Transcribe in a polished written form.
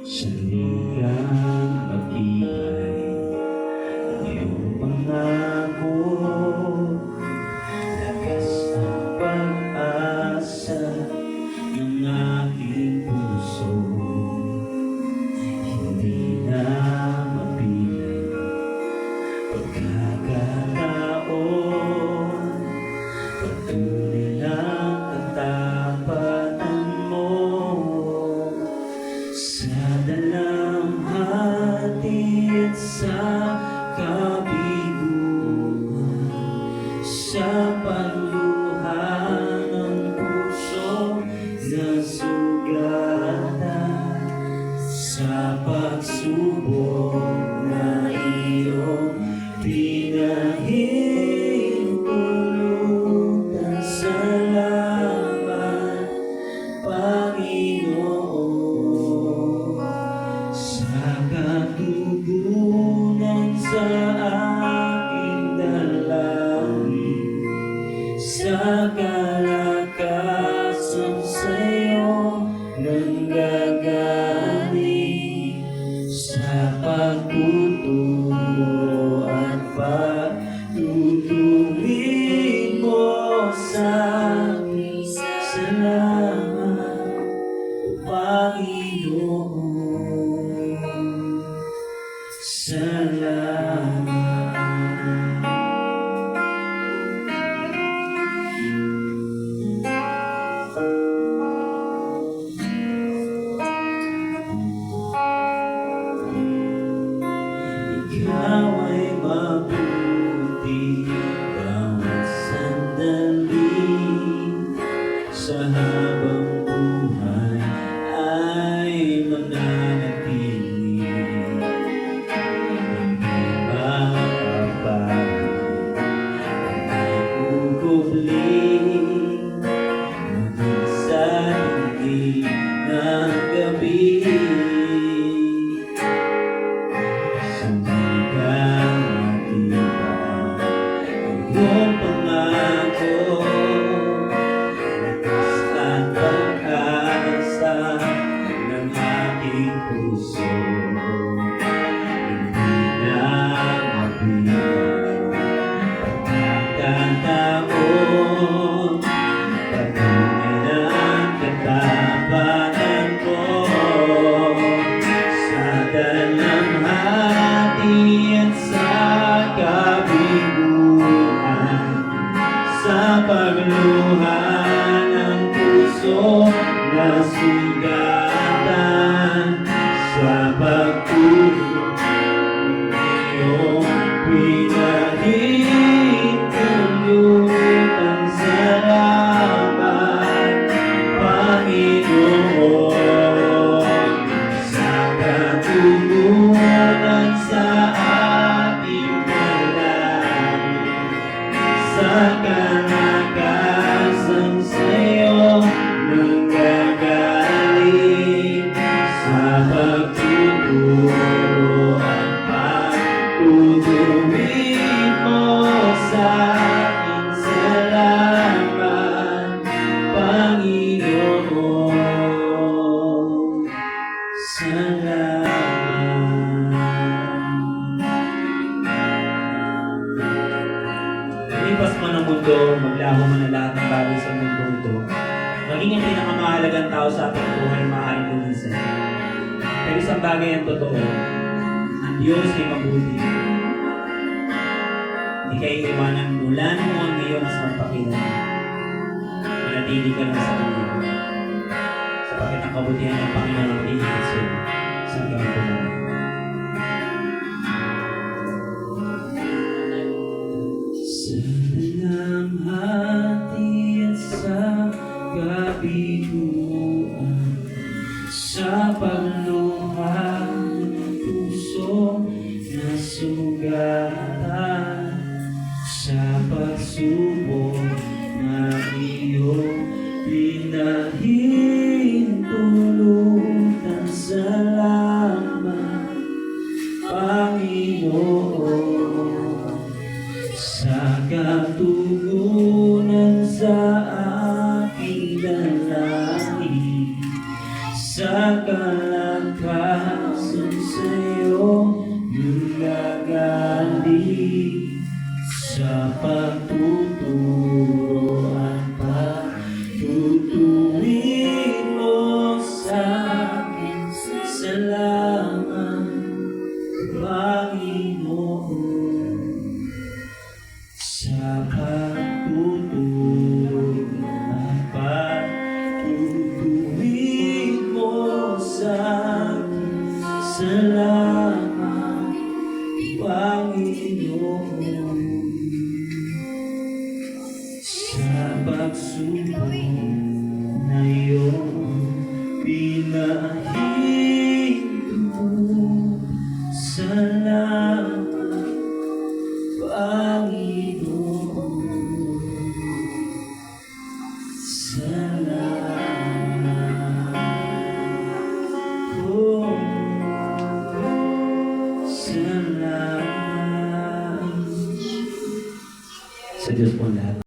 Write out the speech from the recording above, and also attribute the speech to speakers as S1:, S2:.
S1: Saligang matibay ang iyong pangako, lakas ang pag-asa ng aking puso. Hindi na mapiling pagkakataon, patuloy lang katapatan mo. Sa dalamhati at sa kabiguan, sa pagluha ng puso na sugatan, sa pagsubok na iyong pinahintulutan. Salamat, Panginoon, sa katugunan sa aking dalangin, sa kalakasan sa'yo nanggagaling, sa pagtuturo at pagtutuwid mo sa akin. Salamat, Panginoon, salamat. Ikaw ay mabuti bawat sandali, sa habang buhay ay mananatili. Hindi mapapalit ang ugubling hanggang sa hindi ng gabi. Saligang matibay ang iyong pangako, lakas at pag-asa ng aking puso. Hindi na mabilang pagkakataon, patuloy ang katapatan mo. Sa dalamhati at sa kabiguan, sa pagluha ng puso na sugatan, sa pagtulong iyong pinahintulutan. Salamat, Panginoon, sa katugunan sa aking dalangin, sa kalakasan sa'yo nanggagaling, sa pagtuturo at pagtutuwid mo sa akin. Salamat, Panginoon, salamat. Lipas man ang mundo, maglaho man ang lahat ng bagay sa mundo ito, maging ang pinakamahalagang tao sa ating buhay maaaring lumisan. Pero isang bagay ang totoo, ang Diyos ay mabuti. Hindi kayo iwanan mula mo ang iyong mas magpakilan. Manatili ka lang sa Kanya, sapagkat ang kabutihan ng Panginoon ang iingat sa iyo sa hanggang pumunta. Sa dalamhati at sa kabiguan, sa pagluha ng puso na sugatan, sa pagsubok na iyong pinahintulutan. Salamat, Panginoon, sa katugunan sa aking dalangin, sa kalakasan sa'yo nagagali sa pagtuturoan pa tutuwin mo sa akin. Salamat Panginoon sa pagtuturoan pa tutuwin mo sa akin. Salamat Panginoon sa pagsubok na iyong pinahinto. Salamat Panginoon. Salamat. Oh, salamat. Sa Diyos po lahat.